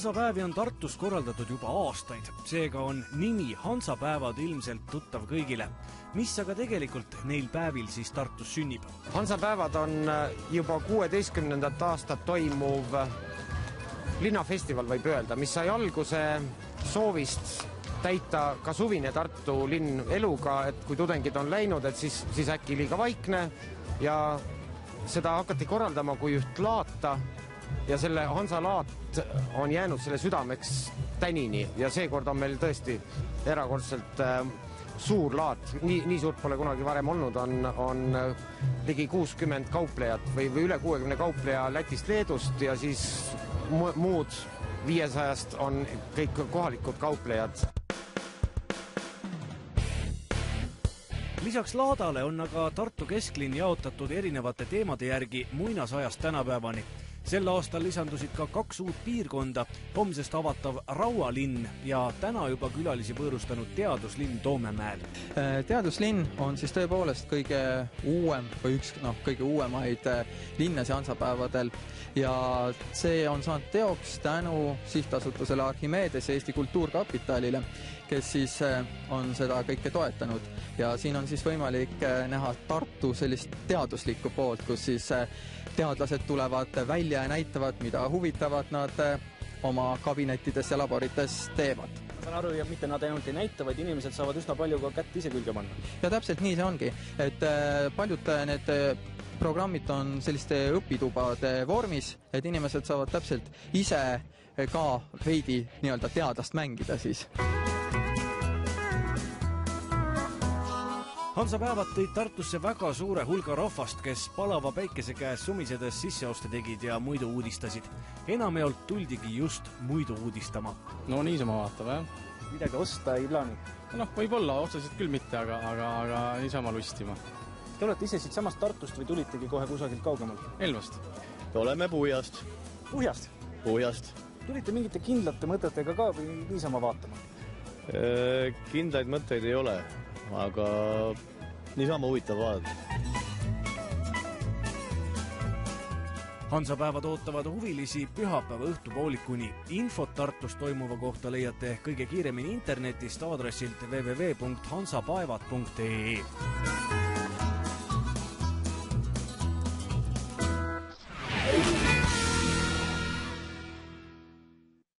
Hansapäevi on Tartus korraldatud juba aastaid, seega on nimi Hansapäevad ilmselt tuttav kõigile. Mis aga tegelikult neil päevil siis Tartus sünnib? Hansapäevad on juba 16. aastat toimuv linnafestival, võib öelda, mis sai alguse soovist täita ka suvine Tartu linn eluga, et kui tudengid on läinud, et siis äkki liiga vaikne ja seda hakati korraldama kui üht laata ja selle Hansa laat on jäänud selle südameks tänini ja seekord on meil tõesti erakordselt suur laat, nii suurt pole kunagi varem olnud, on ligi 60 kauplejat või üle 60 kaupleja Lätist, Leedust ja siis muud 500 on kõik kohalikud kauplejad. Lisaks laadale on aga Tartu kesklinn jaotatud erinevate teemade järgi muinasajast tänapäevani. Sel aastal lisandusid ka 2 uut piirkonda, homsest avatav Raualinn ja täna juba külalisi võõrustanud teaduslinn Toomemäel. Teaduslinn on siis tõepoolest kõige uuem või üks kõige uuemaid linnasi Hansapäevadel ja see on saanud teoks tänu sihtasutusele Archimedes ja Eesti Kultuurkapitalile, kes siis on seda kõike toetanud ja siin on siis võimalik näha Tartu sellist teaduslikku poolt, kus siis teadlased tulevad välja ja näitavad, mida huvitavad nad oma kabinettides ja laborites teevad. Ma saan aru, ja mitte nad ainult ei näita, vaid inimesed saavad üsna palju ka kätt ise külge panna. Ja täpselt nii see ongi, et paljud need programmid on selliste õpitubade vormis, et inimesed saavad täpselt ise ka veidi nii-öelda teadlast mängida siis. Hansapäevad tõid Tartusse väga suure hulga rahvast, kes palava päikese käes sumisedes sisseoste tegid ja muidu uudistasid. Enamjaolt tuldigi just muidu uudistama. No niisama vaatab, jah. Midagi osta ei plaani? Võib-olla, otseselt küll mitte, aga niisama lustima. Te olete ise siit samast Tartust või tulitegi kohe kusagilt kaugemalt? Elvast. Oleme Puhjast. Puhjast? Puhjast. Tulite mingite kindlate mõtetega ka või niisama vaatama? Kindlaid mõtteid ei ole, aga niisama huvitav vaadata. Hansapäevad ootavad huvilisi pühapäeva õhtupoolikuni. Infot Tartus toimuva kohta leiate kõige kiiremini internetist aadressilt www.hansapaevad.ee.